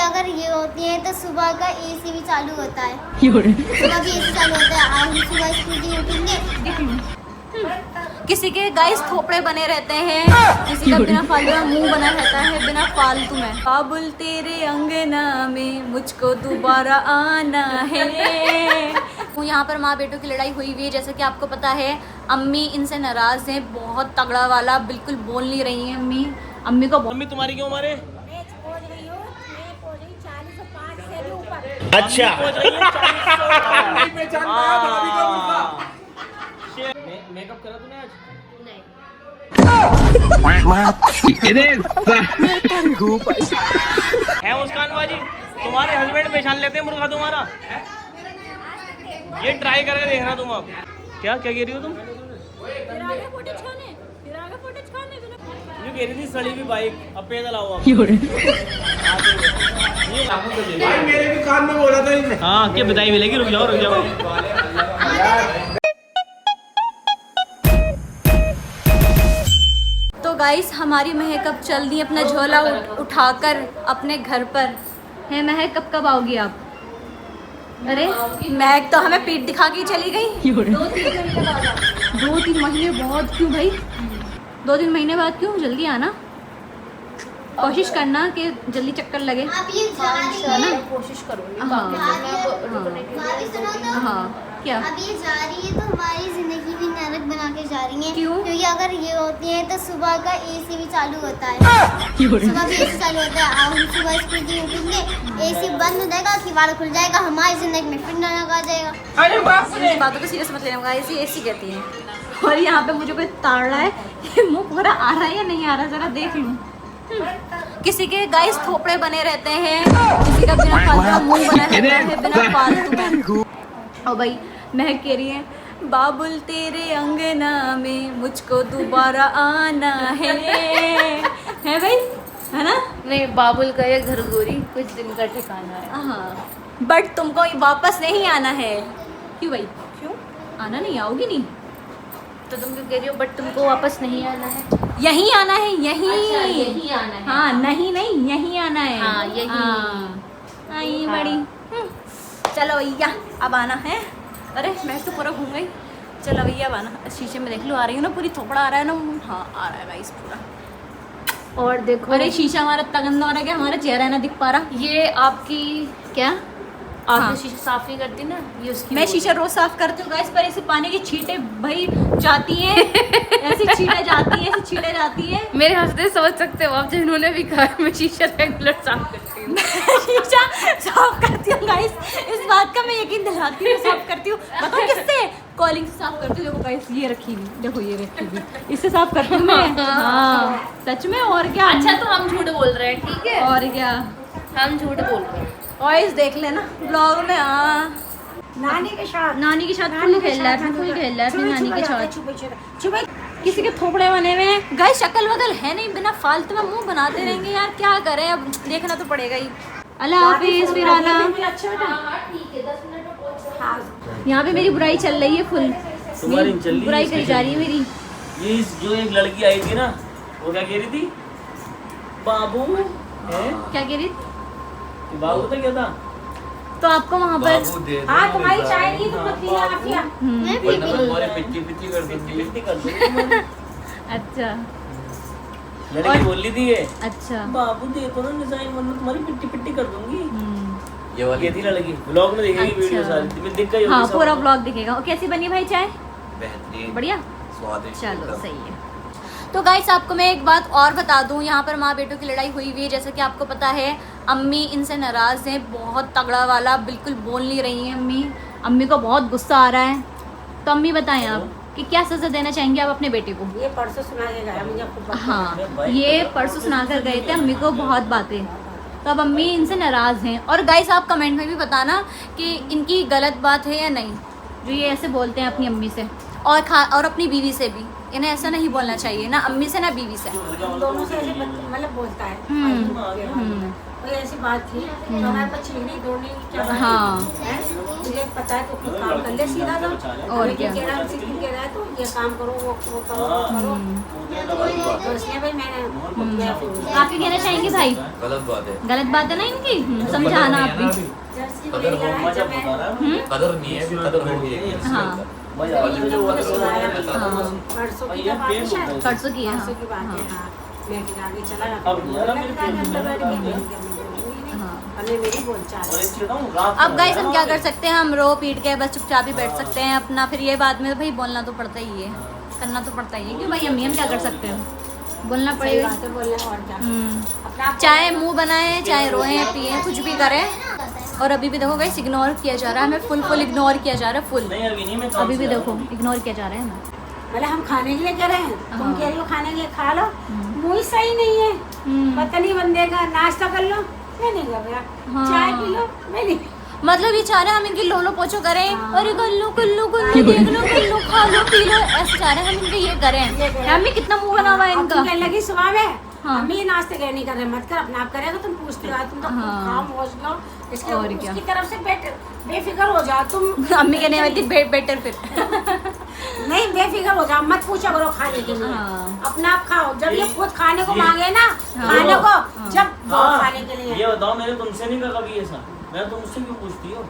अगर ये होती है तो सुबह का एसी भी चालू होता है, सुबह भी एसी चालू होता है। आज हम सुबह स्कूल की उठेंगे, किसी के गाइस थोपड़े बने रहते हैं, किसी का बिना फालतू का मुंह बना रहता है बिना फालतू में। काबुल तेरे अंगना में मुझको दोबारा आना है। यहाँ पर माँ बेटों की लड़ाई हुई हुई है, जैसे कि आपको पता है। अम्मी इनसे नाराज हैं, बहुत तगड़ा वाला, बिल्कुल बोल नहीं रही हैं अम्मी। अम्मी को मम्मी तुम्हारी क्यों मारे? अच्छा मेकअप करा तूने आज? है मुस्कान बाजी, तुम्हारे हस्बैंड पहचान लेते हैं मुर्गा तुम्हारा। ये ट्राई करके देखना तुम अब। क्या क्या कह रही हो तुम? कह रही थी सड़ी भी बाइक, अब पैदल आओ आप। मेरे भी कान में बोला था इनने। हाँ क्या बताई मिलेगी, रुक जाओ रुक जाओ। तो गाइस हमारी महक अब चल दी अपना झोला उठाकर अपने घर पर। है महक, कब आओगी आप? अरे महक तो हमें पीठ दिखा के चली गई। 2-3 महीने बाद क्यों भाई? 2-3 महीने बाद क्यों? जल्दी आना, कोशिश करना कि जल्दी चक्कर लगे। आप ये जा रही है ना, कोशिश करूँगी। भाभी सुनो तो, हाँ क्या? अब ये जा रही है तो हमारी जिंदगी भी नरक बना के जा रही है। क्यों? क्योंकि अगर ये होती है तो सुबह का एसी भी चालू होता है, सुबह भी एसी चालू होता है। अब हम सुबह स्कूल की उठेंगे, एसी बंद हो जाएगा, किवाड़ खुल जाएगा, हमारी जिंदगी में फिर नरक आ जाएगा। अरे बाप रे। इस बातों को सीरियस मत लेना, ऐसी ऐसी कहती हैं। और यहाँ पे मुझे कोई ताड़ रहा है कि मुँह पूरा आ रहा है या नहीं आ रहा, जरा देख लूँ। किसी के गाइस थोपड़े बने रहते हैं, किसी का बिना फालतू का मुंह बना रहता है बिना फालतू में। और भाई महक कह रही है, बाबुल तेरे अंगना में मुझको दोबारा आना है भाई, है ना? नहीं, बाबुल का ये घर गोरी कुछ दिन का ठिकाना है। हाँ, बट तुमको वापस नहीं आना है। क्यों भाई? क्यों? आना नहीं, आओगी नहीं? तो तुम क्यों कह रही हो बट तुमको वापस नहीं आना है? यहीं आना है, यहीं। अच्छा, यहीं आना है। हाँ नहीं नहीं, यहीं आना है। हाँ, यहीं। आई हाँ। बड़ी। चलो भैया अब आना है। अरे मैं तो पूरा घूम गई। चलो भैया अब आना। शीशे में देख लो, आ रही हूँ ना पूरी, थोपड़ा आ रहा है ना। हाँ आ रहा है गाइस पूरा। और देखो, अरे शीशा हमारा इतना गंदा हो रहा है कि हमारा चेहरा ना दिख पा रहा। ये आपकी क्या? आप हाँ। जो शीशा साफ नहीं करती ना, ये उसकी मैं शीशा रोज साफ करती हूँ गाइस, पर ऐसे पानी की छींटे भाई जाती हैं। ऐसी छींटे जाती हैं, ऐसी छींटे जाती हैं। मेरे हंसते समझ सकते हो आप, जिन्होंने भी कहा मैं शीशा रेगुलर साफ करती हूँ। शीशा साफ करती हूँ गाइस, इस बात का मैं यकीन दिलाती हूँ, साफ करती हूँ। बताओ किससे? कॉलिंग से साफ करती हूँ। देखो गाइस ये रखी हुई, देखो ये रखी हुई, इससे साफ करती हूँ मैं। हाँ सच में। और क्या? अच्छा तो हम झूठ बोल रहे हैं, ठीक है? और क्या, हम झूठ बोल रहे हैं। वॉइस देख लेना ब्लॉग में। हाँ नानी के साथ फुल खेल रहा है, फुल खेल रहा है अपनी नानी के साथ। किसी के थोपड़े बने हुए हैं गाइस, शक्ल वगल है नहीं, बिना फालतू में मुंह बनाते रहेंगे यार, क्या करें, अब देखना तो पड़ेगा ही। अल्लाह हाफिज, फिर आना। यहाँ पे मेरी बुराई चल रही है फुल, तुम्हारी चल रही है, बुराई करी जा रही है मेरी। ये जो एक लड़की आई थी ना, वो क्या कह रही थी? बाबू है? क्या कह रही? बाबू तो क्या था? तो आपको वहाँ पर तुम्हारी चाय नहीं तो पतली आफिया। मैं पी पिच्ची पिच्ची कर दूंगी, पिच्ची कर दूंगी। अच्छा लड़की बोल रही थी ये, अच्छा। बाबू दे तो ना डिजाइन, वरना तुम्हारी पिट्टी पिट्टी कर दूंगी। ये थी लड़की, ब्लॉग में देखेगी वीडियो सारी, तुम्हें दिख गई होगी। हाँ सब। पूरा ब्लॉग दिखेगा। कैसी बनी भाई चाय? बेहतरीन, बढ़िया, स्वादिष्ट। चलो सही है। तो गाइस आपको मैं एक बात और बता दूं, यहाँ पर माँ बेटों की लड़ाई हुई हुई है, जैसे कि आपको पता है। अम्मी इनसे नाराज़ हैं, बहुत तगड़ा वाला, बिल्कुल बोल नहीं रही हैं अम्मी। अम्मी को बहुत गुस्सा आ रहा है। तो अम्मी बताएं आप कि क्या सज़ा देना चाहेंगे आप अपने बेटे को? ये परसों सुना के गया मुझे आपको। हाँ ये परसों सुना कर गए थे अम्मी को बहुत बातें, तो अब अम्मी इनसे नाराज़ हैं। और गाइस आप कमेंट में भी बताना कि इनकी गलत बात है या नहीं, जो ये ऐसे बोलते हैं अपनी अम्मी से। और अपनी बीवी से भी इन्हें ऐसा नहीं बोलना चाहिए, ना अम्मी से ना बीवी से। दोनों से ऐसे मतलब बोलता है। कोई ऐसी बात थी तो हमारे पास चीनी दोनी क्या बात हाँ। है? तुझे पता है तो खुद काम कर ले सीधा तो। और लेकिन क्या। कह रहा हमसे क्यों कह रहा है तो ये काम करो वो करो वो करो। तो इसलिए भाई मैंने आप क्या कहना चाहेंगे भाई? गलत बात है। गलत बात है ना इनकी, समझाना आप भी। जर्सी कदर ले हो आया जब मैं कदर नहीं है, कदर होगी। हाँ परसों की क्या बात है शायद? परसों की है, परसों की बात है। हाँ मैं फिर आगे चला अब यार मेरे मेरी बोलचाल। अब गाइस हम क्या कर सकते हैं, हम रो पीट के बस चुपचाप ही बैठ सकते हैं अपना। फिर ये बाद में भाई बोलना तो पड़ता ही है, करना तो पड़ता ही है। क्यों भाई अम्मी, हम क्या कर सकते हैं, बोलना पड़ेगा। बातें बोलना और क्या अपना आप चाहे मुंह बनाए, चाहे रोए पिए, कुछ भी करें। और अभी भी देखो गाइस इग्नोर किया जा रहा है हमें, फुल इग्नोर किया जा रहा है, फुल। नहीं अभी नहीं, मैं काम अभी भी से देखो आ रहा हूँ। इग्नोर किया जा रहा है हमें। मतलब हम खाने के लिए कह रहे हैं, तुम हाँ। कह रही हो खाने के लिए खा लो, मुँह सही नहीं है। पता नहीं बंदे का नाश्ता कर लो, मैं नहीं कर रहा। हाँ। चाय पी लो, मैं नहीं। मतलब ये चाह रहे हैं हम इनकी लोलो पोछो करें, अरे गल्लू कुल्लू कुल्लू देख लो, कुल्लू खा लो पी लो, ऐसे चाह रहे हैं हम इनके ये करें। अम्मी कितना मुंह बना हुआ है अब इनका। तुम कहने लगी सुबह में हाँ। अम्मी ये नाश्ते के नहीं कर रहे, मत कर, अपने आप करेगा। तुम पूछते हो तुम तो खुद हाँ। खाओ मौज लो, इसके और क्या। उसकी तरफ से बेफिक्र हो जाओ तुम। अम्मी कहने वाली थी बेटर फिर। नहीं बेफिक्र हो जाओ, मत पूछा करो खाने के लिए। हाँ। अपना आप खाओ, जब ये खुद खाने को मांगे ना, खाने को जब वो हाँ, खाने के लिए। ये बताओ मैंने तुमसे नहीं कहा कभी ऐसा, मैं तुमसे क्यों पूछती हो?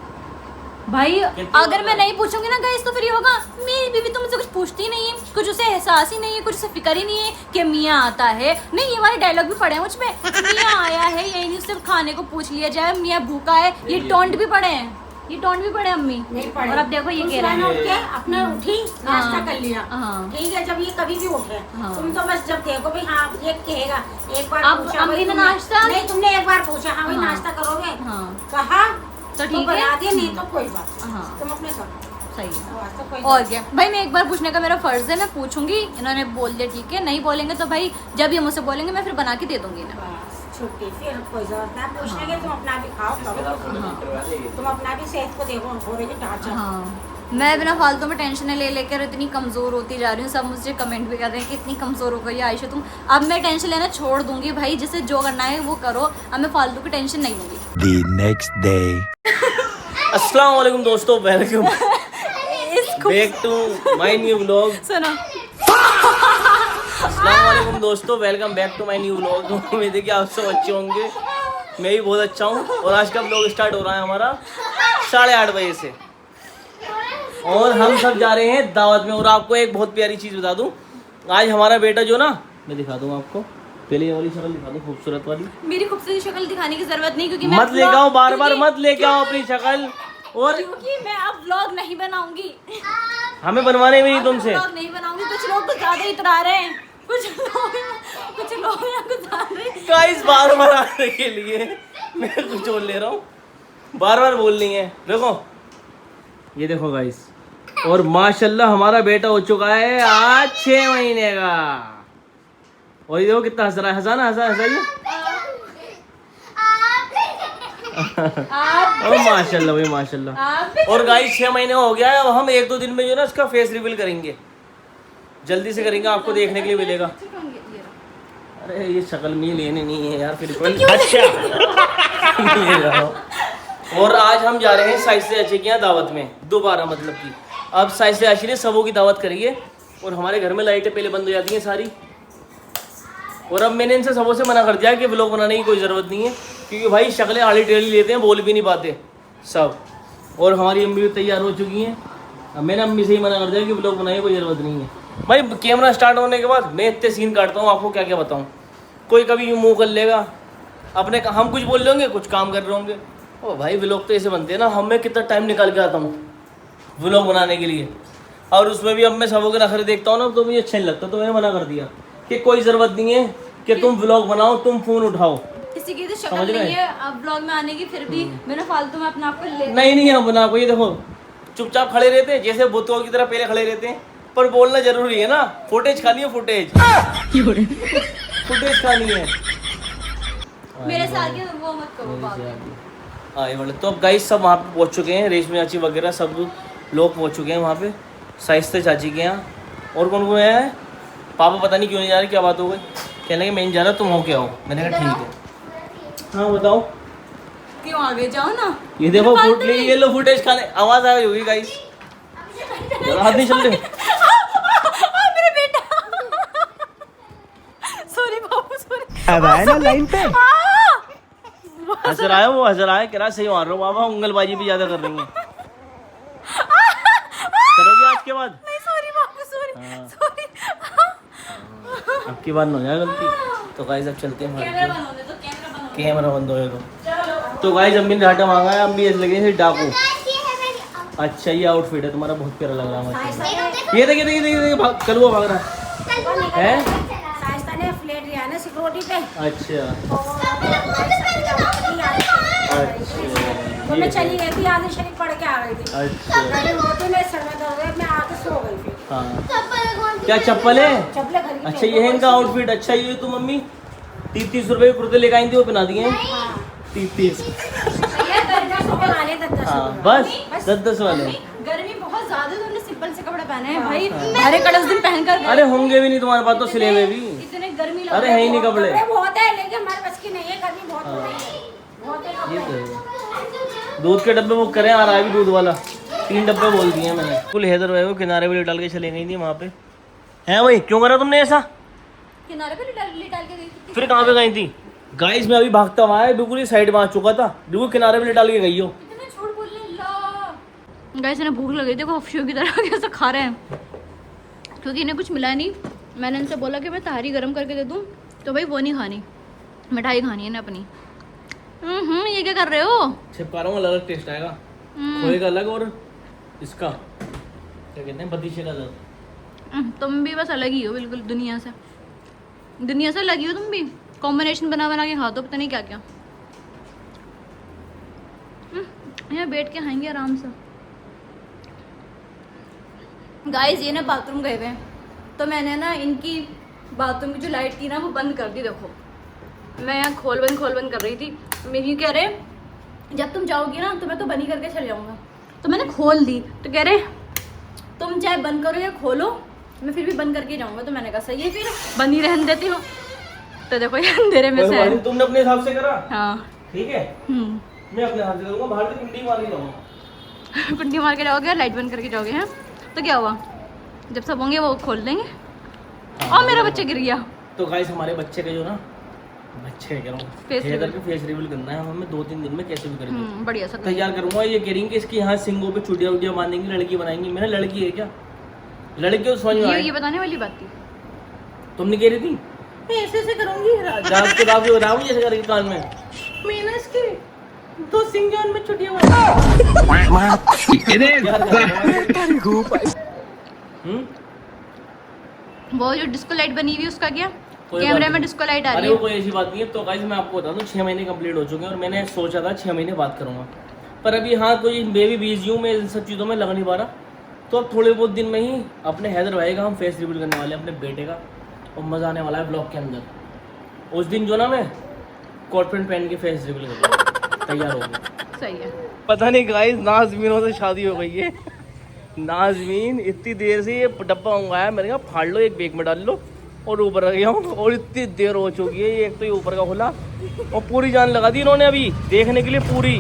भाई कितनी अगर मैं बार? नहीं पूछूंगी ना गाइस तो फिर ये होगा मेरी बीवी तो मुझसे कुछ पूछती नहीं है, कुछ उसे एहसास ही नहीं है, कुछ उसे फिक्र ही नहीं है कि मियाँ आता है। नहीं ये वाले डायलॉग भी पड़े हैं मुझ पे, मियाँ आया है यही नहीं सिर्फ खाने को पूछ लिया जाए, मियाँ भूखा है, ये टोंट भी पड़े हैं, ये टोंट भी पड़े हैं अम्मी। नहीं पड़े। और अब देखो ये कह रहा सुबह है उठ के अपने उठी नाश्ता कर लिया, हाँ। ठीक है। जब ये कभी भी उठे हाँ। तुम तो बस जब देखो भाई हाँ ये कहेगा एक बार अब पूछा अम्मी भाई ने तुमने- नाश्ता- नहीं तुमने एक बार पूछा हाँ भाई हाँ। नाश्ता करोगे, हाँ कहा तो तो ठीक बना है, दिया, नहीं तो कोई बात नहीं। हाँ तुम अपने करो, सही है। बस तो कोई और क्या भाई, मैं एक बार पूछने का मेरा फर्ज है, मैं पूछूंगी। इन्होंने बोल दिया ठीक है, नहीं बोलेंगे तो भाई जब ये मुझसे बोलेंगे मैं फिर बना के दे दूंगी ना। बस छुट्टी, फिर कोई जरूरत नहीं पूछने की। तुम अपना भी खाओ करो, तुम अपना भी सेहत को देखो, थोड़े की ढांचा। हाँ मैं बिना फालतू में टेंशन ले लेकर इतनी कमज़ोर होती जा रही हूँ। सब मुझे कमेंट भी कर रहे हैं कि इतनी कमज़ोर हो गई है आयशा तुम। अब मैं टेंशन लेना छोड़ दूंगी भाई, जिसे जो करना है वो करो, अब मैं फालतू की टेंशन नहीं लूंगी। The next day. अस्सलाम वालेकुम दोस्तों, welcome back to my new vlog. सुनो अस्सलाम वालेकुम दोस्तों, welcome back to my new vlog. उम्मीद है कि आप सब अच्छे होंगे, मैं भी बहुत अच्छा हूँ। और आज का व्लॉग स्टार्ट हो रहा है हमारा 8:30 बजे से, और हम सब जा रहे हैं दावत में। और आपको एक बहुत प्यारी चीज़ बता दूँ, आज हमारा बेटा जो ना, मैं दिखा दूँ आपको, पहले ये वाली शक्ल दिखा दूँ, खूबसूरत वाली। मेरी खूबसूरती शक्ल दिखाने की जरूरत नहीं, क्योंकि मैं मत लेके आओ, बार बार क्योंकि- मत लेके आओ अपनी शक्ल। और क्योंकि मैं अब व्लॉग नहीं बनाऊंगी, हमें बनवाने भी नहीं तुमसे। व्लॉग नहीं बनाऊंगी। कुछ लोग तो ज्यादा इतरा रहे हैं, कुछ लोग यहाँ गुजार रहे हैं। गाइस बार बार आने के लिए मैं कुछ और ले रहा हूँ, बार बार बोलनी है। देखो ये देखो गाइस, और माशाल्लाह हमारा बेटा हो चुका है आज 6 महीने का। और ये देखो कितना हंस रहा है, हंसाना हंसाइए। और माशाल्लाह भाई माशाल्लाह। और गाइस 6 महीने हो गया है, अब हम 1-2 दिन में जो ना इसका फेस रिवील करेंगे, जल्दी से करेंगे, आपको देखने के लिए मिलेगा। अरे ये शक्ल में लेने नहीं है यार, फिर अच्छा ले रहा हूं। और आज हम जा रहे हैं साइसे अच्छे की यहाँ दावत में दोबारा, मतलब कि अब साइसे अच्छी ने सबों की दावत करेंगे। और हमारे घर में लाइटें पहले बंद हो जाती हैं सारी, और अब मैंने इनसे सबों से मना कर दिया कि व्लॉग बनाने की कोई ज़रूरत नहीं है, क्योंकि भाई शक्लें आड़ी टेढ़ी लेते हैं, बोल भी नहीं पाते सब। और हमारी अम्मी भी तैयार हो चुकी हैं, अब मैंने अम्मी से ही मना कर दिया कि व्लॉग बनाने की कोई ज़रूरत नहीं है। भाई कैमरा स्टार्ट होने के बाद मैं इतने सीन काटता हूँ, आपको क्या क्या बताऊँ। कोई कभी यूँ मुँह कर लेगा अपने, हम कुछ बोल रहे होंगे, कुछ काम कर रहे होंगे। ओ भाई व्लॉग तो ऐसे बनते हैं ना, हमें कितना टाइम निकाल के आता हूँ व्लॉग बनाने के लिए, और उसमें भी अब मैं सबों के नखरे देखता हूँ ना तो मुझे अच्छा नहीं लगता। तो मैंने मना कर दिया कि कोई ज़रूरत नहीं है कि तुम व्लॉग बनाओ, तुम फ़ोन उठाओ। किसी की तो शक्ल समझ रहे नहीं है अब व्लॉग में आने की, फिर भी मैंने फालतू में अपने आप को ले नहीं है बना को, ये देखो चुपचाप खड़े रहते हैं जैसे बुतों की तरह पहले खड़े रहते हैं, पर बोलना जरूरी है ना, फुटेज खानी है, फुटेज खानी है। मेरे से आगे वो मत करो बाबू। हाँ ये वाले तो अब गाइस सब वहाँ पे पहुँच चुके हैं, रेशमी चाची वगैरह सब लोग पहुँच चुके हैं वहाँ पे। शाइस्ते चाची के यहाँ। और कौन कौन है? पापा पता नहीं क्यों नहीं जा रहे, क्या बात हो गई? कहने लगे मैं नहीं जा रहा, तुम हो क्या हो? मैंने कहा ठीक है। हाँ बताओ क्यों आगे जाओ ना। ये देखो ये लो फुटेज खाने आवाज आ रही होगी गाइस। हाथ नहीं चल रहे। मेरे बेटा सॉरी बाबू सॉरी। अब आए ना लाइन पे। हंस रहा है वो, हंस रहा है, कह रहा सही मार रहे हो बाबा, उंगलबाजी भी ज्यादा कर रही है। करोगे आज के बाद? नहीं सॉरी बाबू सॉरी सॉरी। अब की बार न हो जाए गलती। तो गाइस अब चलते हैं कैमरा बंद होगा तो गाइस अम्मी ने डाटा मांगा है, अम्मी ऐसे लगे थे डाकू। अच्छा ये आउटफिट है तुम्हारा, बहुत प्यारा लग रहा है मुझे। ये देखिए देखिए देखिए कलुआ भाग रहा है। शाइस्ता ने फ्लैट लिया ना सिक्योरिटी पे। अच्छा तो मैं चली गई थी, आधी शरीफ पढ़ के आ गई थी। अच्छा मैंने रोटी में सर में दर्द है, मैं आके सो गई फिर। हाँ क्या चप्पल है? चप्पलें खरीदी। अच्छा ये है इनका आउटफिट। अच्छा ये तो मम्मी 30 रुपए के कुर्ते लेकर आई थी, वो पहना दिए 30। हाँ बस 10 वाले। गर्मी बहुत ज्यादा तो हमने सिंपल से कपड़े पहने हैं भाई। हरे कड़े उस दिन पहन कर अरे होंगे भी नहीं तुम्हारे पास तो सिले हुए भी। इतने गर्मी लग अरे है ही नहीं कपड़े। कपड़े बहुत है लेकिन हमारे बस की नहीं है, गर्मी बहुत हो रही है। बहुत है ये कपड़े। तो है। दूध के डब्बे बुक करें, आ रहा है भी दूध वाला। 3 डब्बे बोल दिए मैंने। कुल हैदर भाई को किनारे पे डाल के चले गई थी वहाँ पे। है भाई क्यों करा तुमने ऐसा? किनारे पे डाल के गई थी। फिर कहाँ पे गई थी? गाइस मैं अभी भागता हुआ है, बिल्कुल ही साइड में आ चुका था, बिल्कुल किनारे पे डाल के गई हो। इतने झूठ बोलने ला। गाइस इन्हें भूख लगी, देखो अफशो की तरह कैसे खा रहे हैं, क्योंकि इन्हें कुछ मिला नहीं। मैंने इनसे बोला कि मैं तहारी गर्म करके दे दूँ, तो भाई वो नहीं खानी, मिठाई खानी है ना अपनी। ये क्या कर रहे हो? छिपका रहा हूँ, अलग टेस्ट आएगा। खोए का अलग और इसका क्या कहते हैं बदीशे का अलग। तुम भी बस अलग ही हो बिल्कुल दुनिया से अलग ही हो तुम भी। कॉम्बिनेशन बना के खा दो, पता नहीं क्या क्या। यहाँ बैठ के खाएंगे आराम से। गाइस ये ना बाथरूम गए हुए हैं, तो मैंने ना इनकी बाथरूम की जो लाइट थी ना वो बंद कर दी। देखो मैं यहाँ खोल बंद कर रही थी। मेरी कह रहे जब तुम जाओगी ना तो मैं तो बंद ही करके चले जाऊँगा, तो मैंने खोल दी। तो कह रहे तुम चाहे बंद करो या खोलो, मैं फिर भी बंद करके जाऊँगा। तो मैंने कहा सही है, फिर बंद ही रहने देती हूँ। तो देखो ये अंधेरे में से है। तुमने अपने हिसाब से करा? हाँ ठीक है मैं अपने हिसाब से करूँगा। बाहर से कुंडी मार के जाऊँगा। कुंडी मार के जाओगे और लाइट बंद करके जाओगे हैं, तो क्या हुआ? जब सब होंगे वो खोल देंगे। और मेरा बच्चा गिर गया। तो गाइस हमारे बच्चे के जो ना बच्चे कह रहा हूँ हेयर के फेस रिवील करना है हमें 2-3 दिन में, कैसे भी करेंगे बढ़िया सा तैयार करूँगा। ये कह रही कि इसकी यहाँ सिंगों पे चुटिया उटिया बांधेंगी, लड़की बनाएंगी। मैंने लड़की है क्या? लड़की तो समझ में आए। ये बताने वाली बात थी। तुमने कह रही थी मैं ऐसे करूँगी, रात के रात बता मुझे ऐसे करेंगे कान में। मैं ना इसके 2 सिंगों में चुटिया वो जो डिस्को लाइट बनी हुई उसका क्या? कोई कैमरे बात में नहीं। डिस्को लाइट आ अरे रही वो है। कोई ऐसी बात नहीं है। तो गाइस मैं आपको बता दूं 6 महीने कंप्लीट हो चुके हैं और मैंने सोचा था 6 महीने बात करूंगा, पर अभी हाँ कोई मैं भी बिजी हूँ, मैं इन सब चीज़ों में लग नहीं पा रहा। तो अब थोड़े बहुत दिन में ही अपने हैदर भाई का हम फेस रिवील करने वाले हैं, अपने बेटे का, और मज़ा आने वाला है ब्लॉग के अंदर। उस दिन जो ना मैं कोट पैंट पहन के फेस रिवील करूँगा, तैयार हो गया। सही है। पता नहीं गाइस नाज़मीनों से शादी हो गई है। नाज़मीन इतनी देर से ये डब्बा मंगाया, मैंने कहा फाड़ लो, एक बैग में डाल लो और ऊपर रख गया हूँ। और इतनी देर हो चुकी है, ये एक तो ये ऊपर का खुला और पूरी जान लगा दी इन्होंने अभी देखने के लिए पूरी।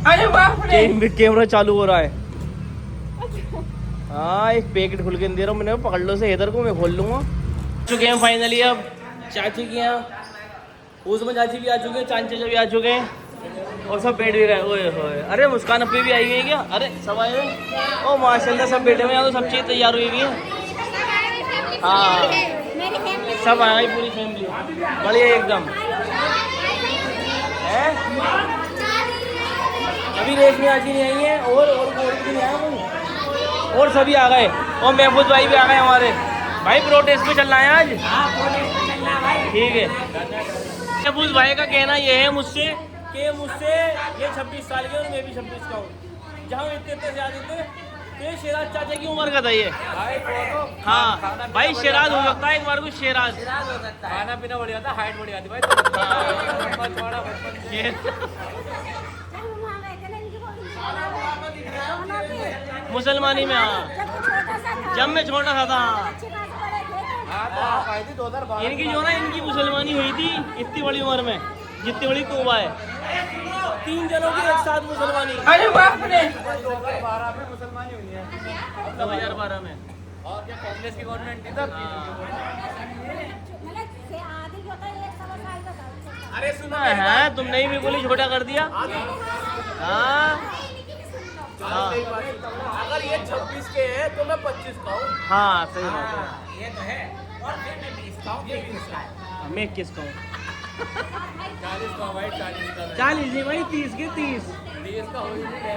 अरे बाप रे कैमरा चालू हो रहा है। हाँ एक पैकेट खुल के दे रहा हूँ मैंने, पकड़ लो से हैदर को, मैं खोल लूँगा। चुके हैं फाइनली अब चाची के यहाँ, उसमें चाची भी आ चुके हैं, चांद चाचा भी आ चुके हैं और सब बैठ भी रहे। ओए होए अरे मुस्कान अपनी भी आई गई क्या? अरे सब आए हैं। ओ माशाल्लाह सब बैठे हुए हैं, तो सब चीज़ तैयार हुई है। हाँ सब आ गई पूरी फैमिली, बढ़िया एकदम है। अभी रेशमी आजी नहीं आई है और भी नहीं आया कोई, और सभी आ गए। और महफूज भाई भी आ गए हमारे। भाई प्रोटेस्ट पे चलना है आज? ठीक है। महफूज भाई का कहना ये है मुझसे कि ये 26 साल के और मैं भी 26 का हूँ। जहाँ इतने से आते थे ये शेराज चाचा की उम्र का था ये। हाँ भाई शेराज हो सकता है एक बार को, शेराज खाना पीना बढ़िया था, हाइट बढ़िया थी भाई। मुसलमानी में हाँ, जब मैं छोटा था आई थी 2012 इनकी जो ना इनकी मुसलमानी हुई थी इतनी बड़ी उम्र में जितनी बड़ी तोबा है, 3 जनों की एक साथ मुसलमानी। अरे बाप रे 2012 में मुसलमानी हुई है 2012 में। और क्या कांग्रेस की गवर्नमेंट थी तब। अरे सुनो है तुमने ही बिल्कुल ही छोटा कर दिया। हाँ हाँ अगर ये 26 के है तो मैं 25 का हूँ। हाँ सही बात है। ये तो है और फिर मैं 20 का हूँ, ये 20 का है। मैं किसका हूँ? 40 का भाई 40 का 40 नहीं भाई 30 के 30। 30 का हो ही नहीं है।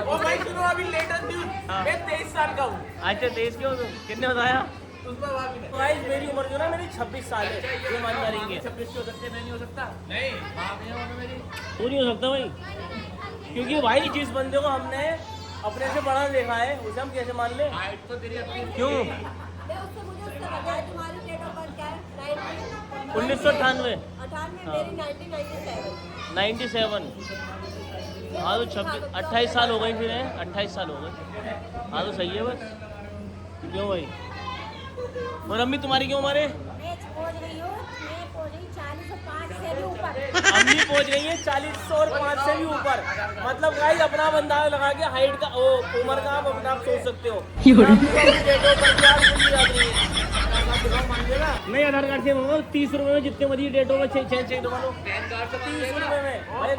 ओ भाई सुनो अभी लेटेस्ट न्यूज़, मैं 23 साल का हूँ। अच्छा 23 क्यों तुम कितने बताया? उसमें भाभी ने गाइस मेरी उम्र जो ना मेरी 26 साल है, ये मान करेंगे। 26 की हो सकती है, मैं नहीं हो सकता। नहीं भाभी है वो मेरी। तू नहीं हो सकता भाई, क्योंकि भाई जिस बंदे को हमने अपने से बड़ा देखा है उसे हम कैसे मान ले? हाइट तो तेरी अपनी क्यों? 1998 97। हाँ तो 28 साल हो गए फिर है, 28 साल हो गए। हाँ तो सही है बस। क्यों भाई? और अम्मी तुम्हारी क्यों उम्र है? अम्मी पहुंच गई है 40 और 5 से भी ऊपर। मतलब गाइस अपना अंदाजा लगा के हाइट का उम्र का आप अपना सोच सकते हो। नहीं आधार कार्ड से मंगाओ 30 रुपए में जितने मर्जी डेट होगा चेंज करवा लो। पैन कार्ड से 30 रुपए में भाई।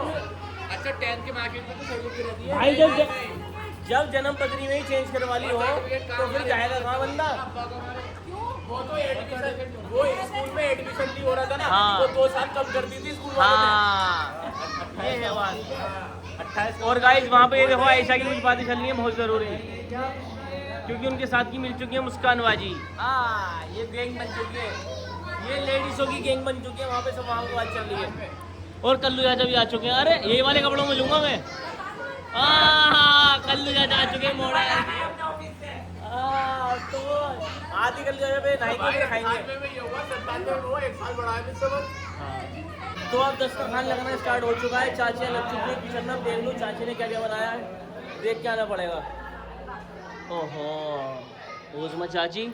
अच्छा 10 के मार्केट में तो सही रहती है भाई जब जन्म पत्री में ही चेंज करवा ली हो तो फिर जाएगा कहाँ बंदा? वो तो एडमिशन वो स्कूल में एडमिशन नहीं हो रहा था ना। हाँ। वो 2 साल कम कर दी थी स्कूल वालों ने। हाँ ये है बात। 28 और गाइस वहाँ पे ये देखो आयशा की कुछ बातें चल रही है बहुत जरूरी है, क्योंकि उनके साथ की मिल चुकी है मुस्कान बाजी। हाँ ये गैंग बन चुकी है, ये लेडीजों की गैंग बन चुकी है वहाँ पे, सब वहाँ की बात चल रही है। और कल्लू चाचा भी आ चुके हैं। अरे ये वाले कपड़ों में लूंगा मैं। कल्लू चाचा आ चुके हैं मोड़ा। तो आधी कल्लू चाचा पे नहाएंगे खाएंगे। 97 में ये हुआ, 97 में हुआ, 1 साल बढ़ा है मुझसे बस। तो अब दस्तरखान लगना स्टार्ट हो चुका है, चाची लग चुकी है किचन में। देख लो चाची ने क्या क्या बनाया है, देख के आना पड़ेगा। ओहो उसमें चाची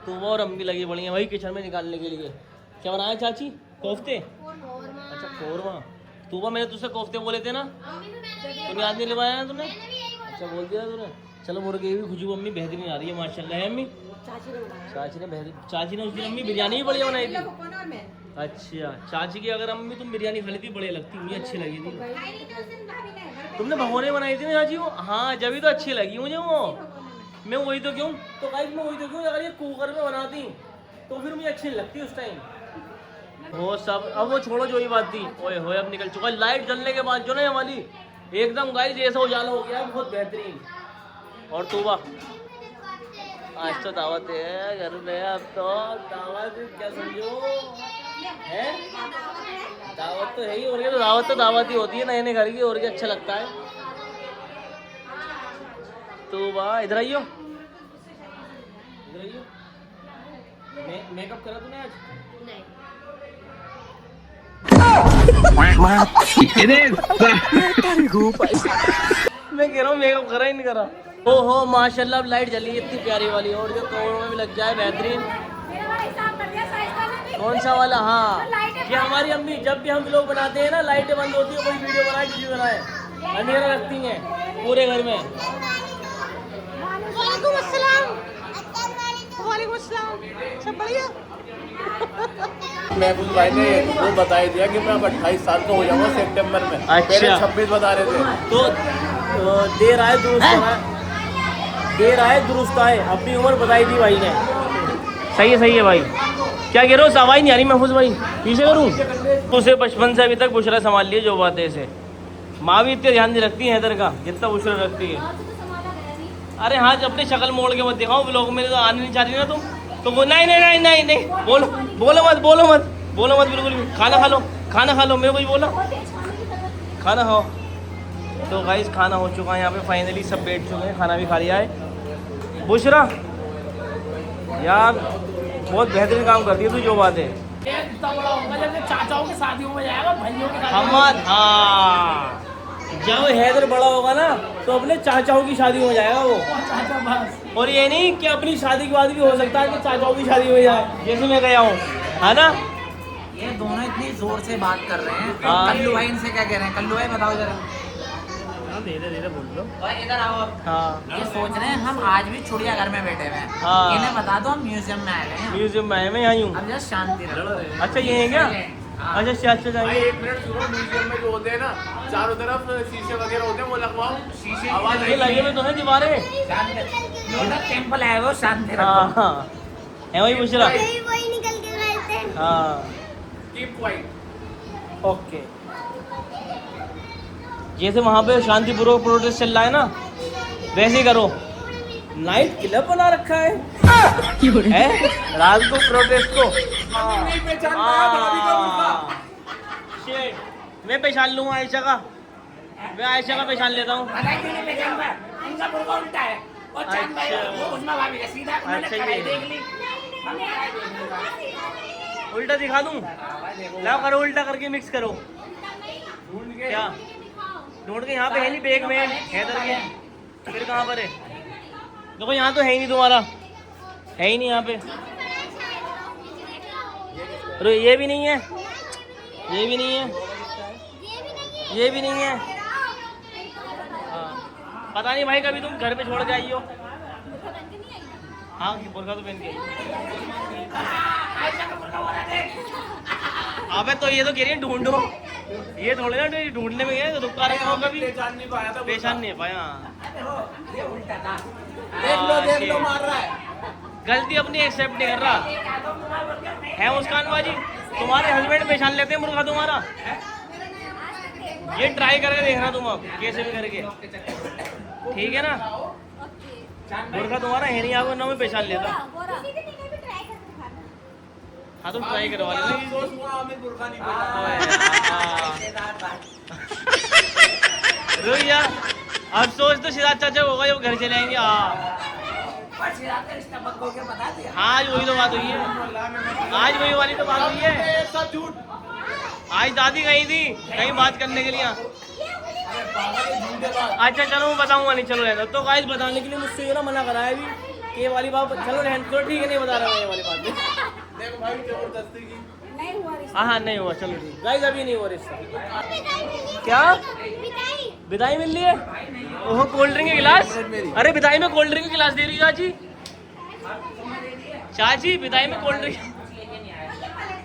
तुम और अम्मी लगी पड़ी हैं भाई किचन में निकालने के लिए। क्या बनाया चाची? कोफ्ते? अच्छा कोरमा। तूबा मैंने तुझसे कोफ्ते बोले थे ना, तूने याद नहीं लगाया ना तूने? अच्छा बोल दिया तूने। चलो मुर्गे की भी खुशबू अम्मी बेहतरीन आ रही है माशाल्लाह है अम्मी। चाची ने उस दिन अम्मी बिरयानी भी बढ़िया बनाई थी। अच्छा चाची की अगर अम्मी तुम बिरयानी खा ली थी बढ़िया लगती, मुझे अच्छी लगी थी। तुमने भगोने बनाई थी ना चाची वो? हाँ जब भी तो अच्छी लगी मुझे वो। मैं वही तो क्यों अगर ये कुकर में बनाती तो फिर मुझे अच्छी नहीं लगती उस टाइम। वो सब अब वो छोड़ो जो ही बात थी। ओए होए अब निकल चुका लाइट जलने के बाद जो ना हमारी एकदम गाइस ऐसा उजाला हो गया बहुत बेहतरीन। और तूबा आज तो दावत है घर में, अब तो दावत क्या समझो है, दावत तो है ही। और तो दावत ही होती है नए नए घर की, और क्या अच्छा लगता है। तूबा इधर आइयो, मेकअप करा तूने आज? मैं कह रहा हूँ मेकअप करा ही नहीं करा। ओहो माशाल्लाह अब लाइट जली इतनी प्यारी वाली, और जो कमरों में भी लग जाए बेहतरीन। कौन सा वाला? हाँ ये हमारी अम्मी जब भी हम लोग बनाते हैं ना लाइटें बंद होती है, कोई वीडियो बनाए किसी बनाए अंधेरा रखती हैं पूरे घर में। वालेकुम अस्सलाम। सब बढ़िया। महबूब भाई ने वो बता ही दिया कि मैं अब 28 साल का हो जाऊंगा सितंबर में। अच्छा। पहले 26 बता रहे थे। तो देर आए दुरुस्त आए, अपनी उम्र बताई थी भाई ने। सही है भाई। क्या कह रहे हो? आवाज़ नहीं आ रही महफूज भाई, पीछे करूँ? उसे बचपन से अभी तक बुशरा संभाल लिए जो बात है इसे। माँ भी इतने ध्यान नहीं रखती है हैदर का जितना बुशरा रखती है। अरे हाँ अपनी शक्ल मोड़ के मत दिखाओ ब्लॉग में, तो आने नहीं चाह रही ना तुम तो वो नहीं बोलो मत बिल्कुल भी। खाना खा लो मैं कुछ बोला, खाना खाओ। तो गाइस खाना हो चुका है यहाँ पे फाइनली, सब बैठ चुके हैं, खाना भी खा लिया है। बुशरा यार बहुत बेहतरीन काम करती है तू, जो बात है। चाचाओं की शादियों में जाएगा, भाइयों के हाँ जब हैदर बड़ा होगा ना तो अपने चाचाओं की शादी हो जाएगा वो। और ये नहीं कि अपनी शादी के बाद भी हो सकता है कि चाचाओं की शादी हो जाए, जैसे मैं गया हूँ, है ना। ये दोनों इतनी जोर से बात कर रहे हैं, हाँ। कल्लू भाई इनसे क्या कह रहे हैं? कल्लू भाई बताओ जरा। धीरे धीरे बोल लो। भाई इधर आओ अब। हाँ ये सोच रहे हैं हम आज भी चिड़ियाघर में बैठे हुए हैं। हाँ। इन्हें बता दो हम म्यूजियम में आए हैं। म्यूजियम में आए, मैं यहाँ हूँ। अब जस्ट शांति रखो। अच्छा ये है क्या? अच्छा अच्छा जाएंगे। एक मिनट सुनो, म्यूजियम में जो होते हैं ना चारों तरफ शीशे वगैरह होते हैं, वो लगवाओ। शीशे आवाज ये लगे हुए तो है दीवारें। टेम्पल है वो, शांति हाँ रखो। हाँ है वही पूछ रहा। वही निकल के रहते हैं। हाँ कीप क्वाइट। ओके। जैसे वहाँ पे शांतिपूर्वक प्रोटेस्ट चल रहा है ना, वैसे ही करो। नाइट क्लब बना रखा है रात को प्रोटेस्ट को। नहीं पहचान पाया भाभी का मुर्गा। Shit, मैं पहचान लूंगा आयशा का, मैं आयशा का पहचान लेता हूँ। पता है क्यों नहीं पहचान पाया? इनका मुर्गा उल्टा है। और चांद भाई वो उस्मा भाभी का सीधा, उन्होंने अच्छा, कढ़ाई ये। देख ली। हमने कढ़ाई देख ली। उल्टा दिखा दूँ? लाओ करो, उल्टा करके मिक्स करो। ढूंढ के क्या ढूंढ के? यहाँ पे है नहीं, बैग में हैदर के। फिर कहाँ पर है? देखो यहाँ तो है ही नहीं तुम्हारा, है ही नहीं यहाँ पे। अरे ये भी नहीं है, ये भी नहीं है, ये भी नहीं है। हाँ। पता नहीं भाई, कभी तुम घर पे छोड़ के आई हो। हाँ बुर्का तो पहन के अबे तो ये तो कह रही है ढूंढो, ये थोड़े ना ढूंढने में गए, रुका रहे हो कभी। पहचान नहीं पाया था। पहचान नहीं पाया। देख लो मार रहा है। गलती अपनी एक्सेप्ट नहीं कर रहा है मुस्कान बाजी। तुम्हारे हस्बैंड पहचान लेते हैं मुर्गा तुम्हारा। ये ट्राई करके देखना तुम अब कैसे भी करके, ठीक है ना। मुर्गा तुम्हारा है नहीं, आपको ना मैं पहचान लेता। हाँ तुम ट्राई करवा लेना। अफसोस हुआ हमें मुर्गा नहीं पहचाना। रुक यार, अफसोस तो सिराज चाचा को होगा जब घर चले आएंगे। हाँ आज वही तो बात हुई है, आज वही वाली तो बात हुई है। सब झूठ। आज दादी गई थी कहीं बात करने के लिए। अच्छा चलो मैं बताऊंगा नहीं, चलो रहना। तो गाइस बताने के लिए मुझसे ये ना मना कराया भी कि ये वाली बात, चलो रहना तो ठीक है, नहीं बता रहा मैं ये वाली बात भी। देखो भाई जबरदस्ती की। हाँ नहीं हुआ, चलो ठीक गाइस, अभी नहीं हुआ रिश्ता। क्या विदाई मिल रही है? ओहो कोल्ड ड्रिंक के गिलास। अरे विदाई में कोल्ड ड्रिंक के गिलास दे रही है चाची। चाची विदाई में कोल्ड ड्रिंक।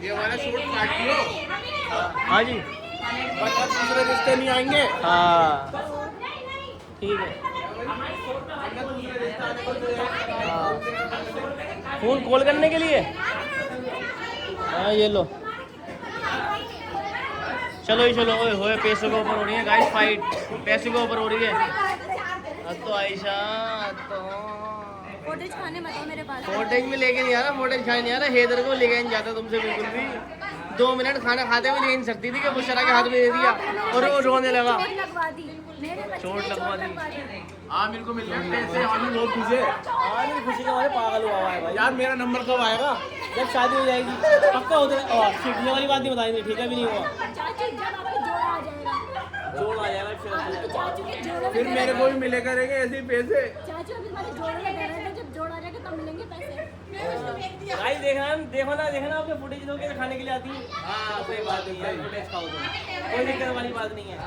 ये वाला शूट काट लो। हाँ जी बता दूसरे रिश्ते नहीं आएंगे। हाँ ठीक है। फोन कॉल करने के लिए। हाँ ये लो, चलो ही चलो। ओए होए पैसों के ऊपर हो रही है गाइस फाइट, पैसों के ऊपर हो रही है। अब तो आयशा तो फुटेज खाने बताओ मेरे पास। फोटेज में लेके नहीं आ रहा, फोटेज खाने नहीं आ रहा। हैदर को लेके नहीं जाता तुमसे बिल्कुल भी। 2 मिनट खाना खाते हुए ले नहीं सकती थी कि बुशरा के हाथ में दे दिया और वो रोने लगा। चोट लगवा दी। हाँ मेरे को मिल गए पैसे, हमें बहुत खुशी है। हाँ मेरी खुशी का हमारे पागल हुआ हुआ है भाई। यार मेरा नंबर कब आएगा? जब शादी हो जाएगी पक्का होता है। सीखने वाली बात नहीं बताएंगे, ठीक है भी नहीं हुआ। जोड़ आ जाएगा फिर मेरे को भी मिले करेंगे ऐसे ही पैसे। भाई देखो ना आपके फुटेज लोग खाने के लिए आती है। हाँ सही बात है, फुटेज खाओ तुम, कोई दिक्कत वाली बात नहीं है।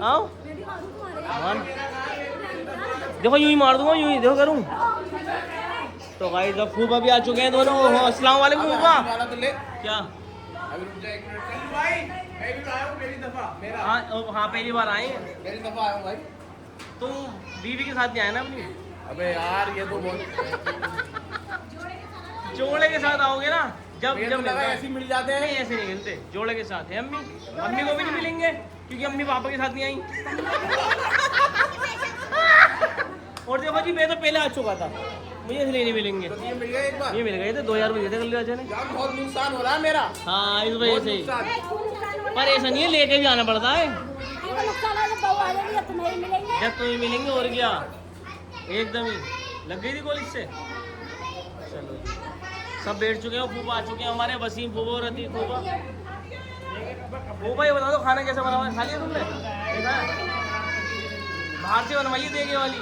आओ देखो यूं ही मार दूंगा, यूं ही देखो करूं। तो भाई जब खूब अभी आ चुके हैं दोनों। अस्सलाम वालेकुम फूफा। वाला तो ले। क्या? अभी रुक जा एक मिनट। चल भाई मैं भी आया हूँ पहली दफा। मेरा हाँ पहली बार आए हैं। पहली दफा आया हूँ भाई। तुम बीवी के साथ नहीं आए ना अपनी? अबे यार ये तो बहुत जोड़े के साथ आओगे ना जब मुझे जब तो लगा मिलता है। ऐसे ही मिल जाते हैं। नहीं ऐसे नहीं मिलते, जोड़े के साथ है। अम्मी को भी नहीं मिलेंगे क्योंकि अम्मी पापा के साथ नहीं आई। और देखो जी मैं तो पहले आ चुका था, मुझे इसलिए नहीं मिलेंगे। तो ये मिल गया एक बार। ये मिल गए थे 2000 रुपये थे कल राजा ने। यार बहुत नुकसान हो रहा है मेरा। हाँ इस वजह बहुत से ही। नुकसान। पर ऐसा नहीं है, लेके भी आना पड़ता है जब तुम्हें मिलेंगे। और क्या एकदम ही लग गई थी कॉलेज से। चलो सब बैठ चुके हैं, फूफा आ चुके हैं हमारे, वसीम फूफा और रतीफ फूफा। फूफा ये बता दो खाना कैसे बना हुआ है, खा लिया तुमने? देखा बाहर से बनवाइए देगे वाली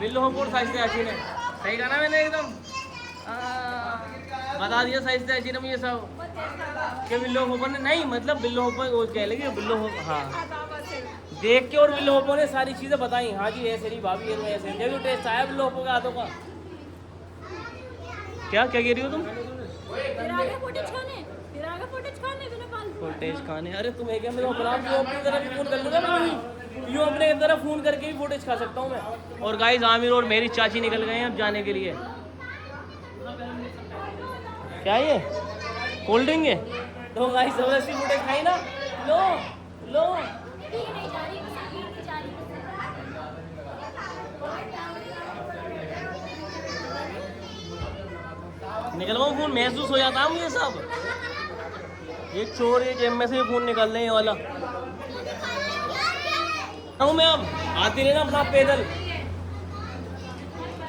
बिल्लो हो पूर साइज अच्छी ने, सही कहा ना मैंने एकदम? बता दिया साइज से अच्छी ने मुझे सब कि बिल्लो हो ने नहीं, मतलब बिल्लो हो वो कह लगे बिल्लो हो, हाँ देख के और बिल्लो हो ने सारी चीज़ें बताई। हाँ जी ऐसे नहीं भाभी ऐसे, जब भी टेस्ट आया बिल्लो हो के हाथों का। क्या कह रही हो तुम? फुटेज खाने? अरे तुम्हें क्या मेरा अपना अपनी तरफ फोन कर लूँगा मैं, यूँ अपने तरफ फ़ोन करके भी फुटेज खा सकता हूँ मैं। और गाइस आमिर और मेरी चाची निकल गए हैं अब जाने के लिए। क्या ये कोल्ड ड्रिंक है? तो गाइस जबरदस्ती फुटेज खाई ना, लो लो। निकलवाऊँ फोन? महसूस हो जाता है मुझे सब, एक चोर एक जेब में से फोन निकल रहे हैं वाला। हूँ मैं अब आती रही ना अपना पैदल,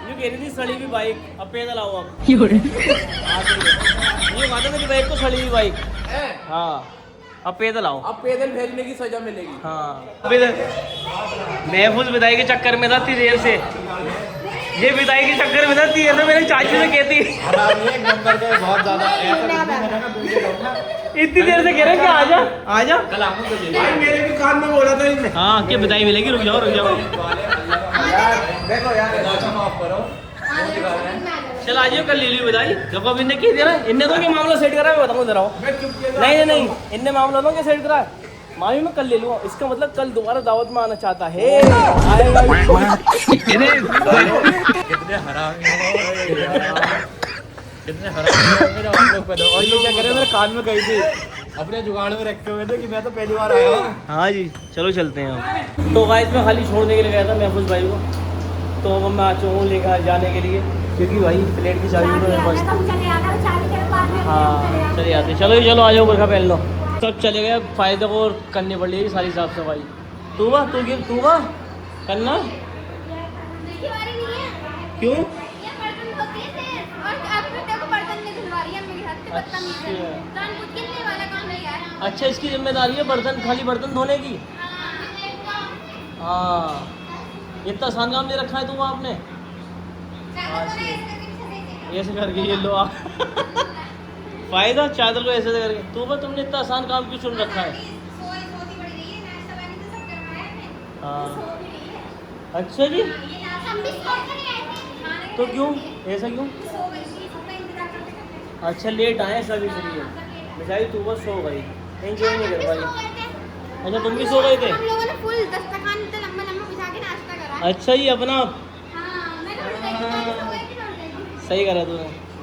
ये कह रही थी सड़ी हुई बाइक, अब पैदल आओ अब। ये बात है मेरी बाइक को सड़ी हुई बाइक, हाँ अब पैदल आओ। अब पैदल भेजने की सजा मिलेगी। हाँ महफूज विदाई के चक्कर में था इतनी देर से, ये विदाई के चक्कर में था इतनी देर से मेरी चाची से कहती बहुत ज्यादा इतनी देर से कह रहे हैं कि आजा आजा। भाई मेरे भी कान में बोला था इनने। हाँ क्या विदाई मिलेगी, रुक जाओ रुक जाओ। देखो यार माफ करो, चल आ जाओ, कल ले लियो विदाई। जब अब इनने की दिया ना, इनने तो क्या मामला सेट करा है बताऊँ जरा। नहीं नहीं नहीं इनने मामला तो क्या सेट करा है, मामी मैं कल ले लूँगा। इसका मतलब कल दोबारा दावत में आना चाहता है, आएगा। कितने हराम। और ये क्या करे, मेरे कान में कही थी, अपने जुगाड़ में रखे हुए थे कि मैं तो पहली बार आया हूँ। हाँ जी चलो चलते हैं। तो गाइस मैं खाली छोड़ने के लिए गया था महफूज भाई को, तो अब मैं आ चुका हूँ लेकर जाने के लिए, क्योंकि भाई प्लेट की चाबी तो मेरे पास। हाँ चले आते, चलो चलो आ जाओ, बरखा पहन लो। सब चले गए, फ़ायदे को और करनी पड़ेगी सारी साफ सफाई। तू वाह करना क्यों? अच्छा इसकी जिम्मेदारी है बर्तन, खाली बर्तन धोने की। हाँ इतना आसान काम नहीं रखा है तुम आपने, ऐसे करके ये लो आप। फायदा चादर को ऐसे करके। तू बस तुमने इतना आसान काम क्यों चुन रखा है? हाँ अच्छा जी, तो क्यों ऐसा क्यों? अच्छा लेट आए सब इसलिए। बेचारी तू बस सो गई, एंजॉय नहीं कर पाई। अच्छा तुम भी सो गए थे? हम लोगों ने फुल दस्तरखान इतना लंबा लंबा बिछा के नाश्ता करा। अच्छा ये अपना हाँ मैंने सही करा तूने।